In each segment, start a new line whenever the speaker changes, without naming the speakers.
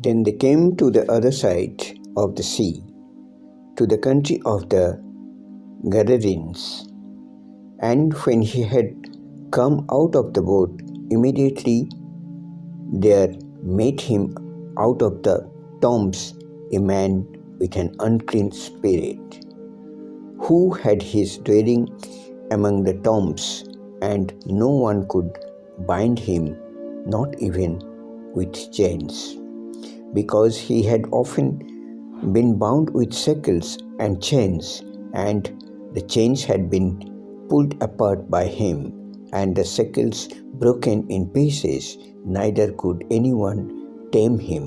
Then they came to the other side of the sea, to the country of the Gadarenes. And when he had come out of the boat, immediately there met him out of the tombs a man with an unclean spirit, who had his dwelling among the tombs, and no one could bind him, not even with chains, because he had often been bound with shackles and chains, and the chains had been pulled apart by him, and the shackles broken in pieces, neither could anyone tame him.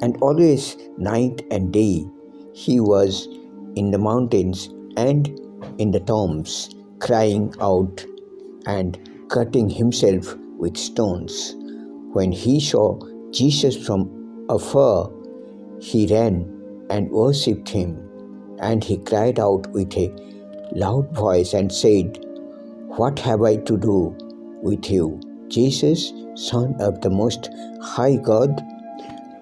And always night and day he was in the mountains and in the tombs, crying out and cutting himself with stones. When he saw Jesus from afar, he ran and worshipped him, and he cried out with a loud voice and said, "What have I to do with you, Jesus, Son of the Most High God?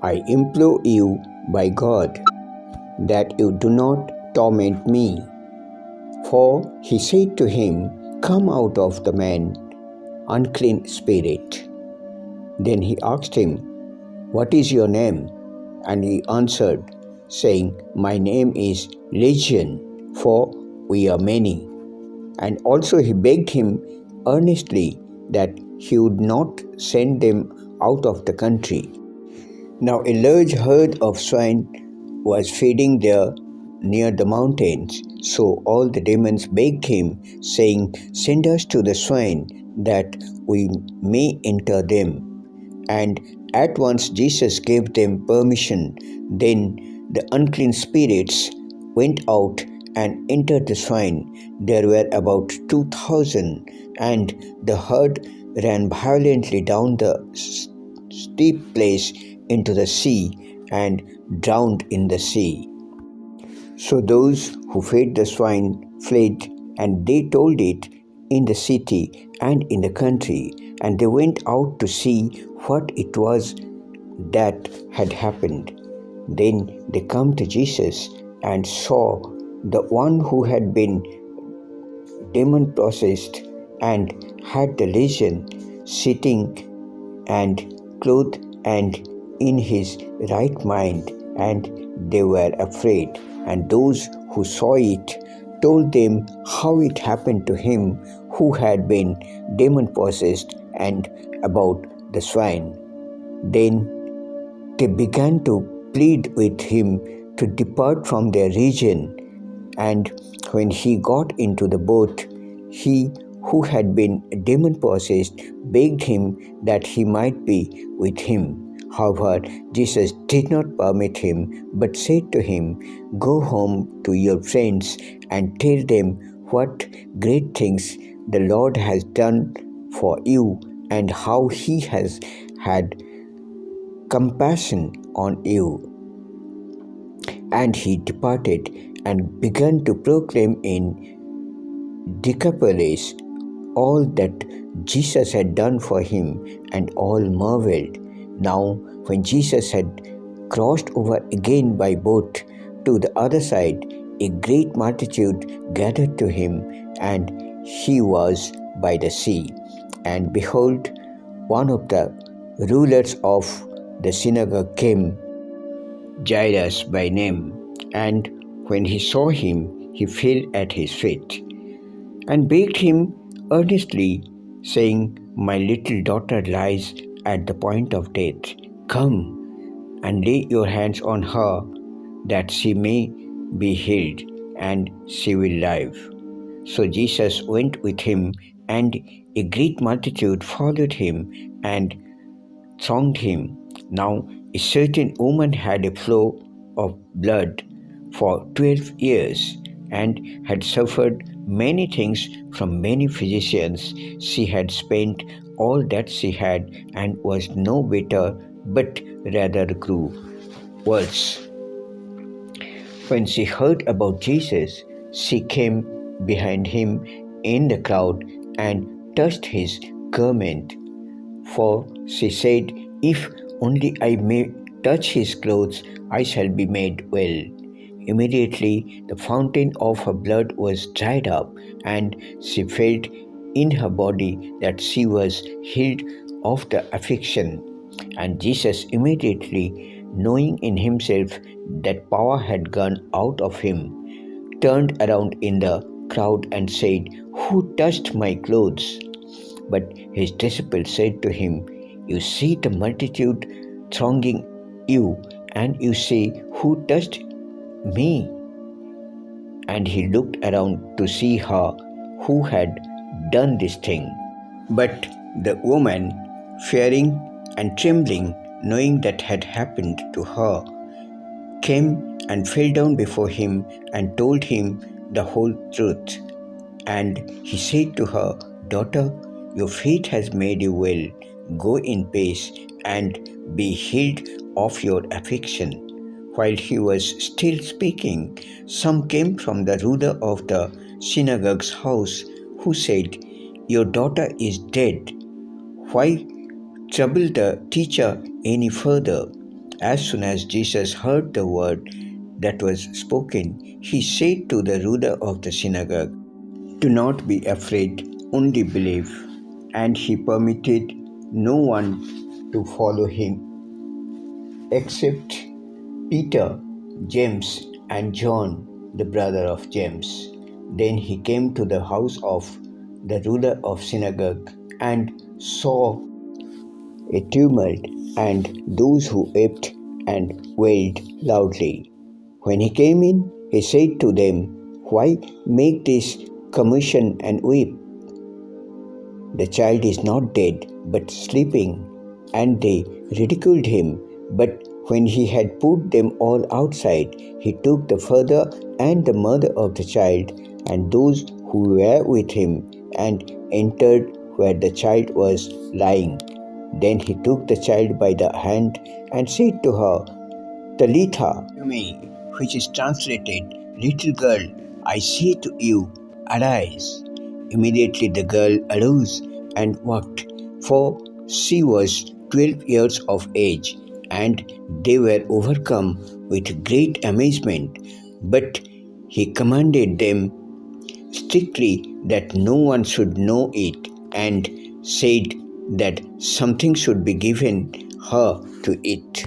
I implore you by God that you do not torment me." For he said to him, "Come out of the man, unclean spirit." Then he asked him, "What is your name?" And he answered, saying, "My name is Legion, for we are many." And also he begged him earnestly that he would not send them out of the country. Now a large herd of swine was feeding there near the mountains. So all the demons begged him, saying, "Send us to the swine, that we may enter them." And at once Jesus gave them permission. Then the unclean spirits went out and entered the swine. There were about 2,000, and the herd ran violently down the steep place into the sea and drowned in the sea. So those who fed the swine fled, and they told it in the city and in the country, and they went out to see what it was that had happened. Then they come to Jesus and saw the one who had been demon possessed and had the legion sitting and clothed and in his right mind, and they were afraid. And those who saw it told them how it happened to him who had been demon possessed and about the swine. Then they began to plead with him to depart from their region. And when he got into the boat, he who had been demon possessed begged him that he might be with him. However, Jesus did not permit him, but said to him, "Go home to your friends and tell them what great things the Lord has done for you, and how he has had compassion on you." And he departed and began to proclaim in Decapolis all that Jesus had done for him, and all marveled. Now, when Jesus had crossed over again by boat to the other side, a great multitude gathered to him, and he was by the sea. And behold, one of the rulers of the synagogue came, Jairus by name, and when he saw him, he fell at his feet and begged him earnestly, saying, "My little daughter lies at the point of death. Come and lay your hands on her, that she may be healed, and she will live." So Jesus went with him, and a great multitude followed him and thronged him. Now a certain woman had a flow of blood for 12 years, and had suffered many things from many physicians. She had spent all that she had, and was no better, but rather grew worse. When she heard about Jesus, she came behind him in the crowd and touched his garment. For she said, "If only I may touch his clothes, I shall be made well." Immediately, the fountain of her blood was dried up, and she felt in her body that she was healed of the affliction. And Jesus, immediately knowing in himself that power had gone out of him, turned around in the crowd and said, "Who touched my clothes?" But his disciples said to him, "You see the multitude thronging you, and you say, 'Who touched me?'" And he looked around to see her who had done this thing. But the woman, fearing and trembling, knowing that had happened to her, came and fell down before him and told him the whole truth. And he said to her, "Daughter, your faith has made you well. Go in peace and be healed of your affliction." While he was still speaking, some came from the ruler of the synagogue's house, who said, "Your daughter is dead. Why trouble the teacher any further?" As soon as Jesus heard the word that was spoken, he said to the ruler of the synagogue, "Do not be afraid, only believe." And he permitted no one to follow him except Peter, James, and John, the brother of James. Then he came to the house of the ruler of synagogue and saw a tumult and those who wept and wailed loudly. When he came in, he said to them, "Why make this commotion and weep? The child is not dead, but sleeping." And they ridiculed him. But when he had put them all outside, he took the father and the mother of the child and those who were with him and entered where the child was lying. Then he took the child by the hand and said to her, "Talitha cumi," which is translated, "Little girl, I say to you, arise." Immediately the girl arose and walked, for she was 12 years of age, and they were overcome with great amazement. But he commanded them strictly that no one should know it, and said that something should be given her to eat.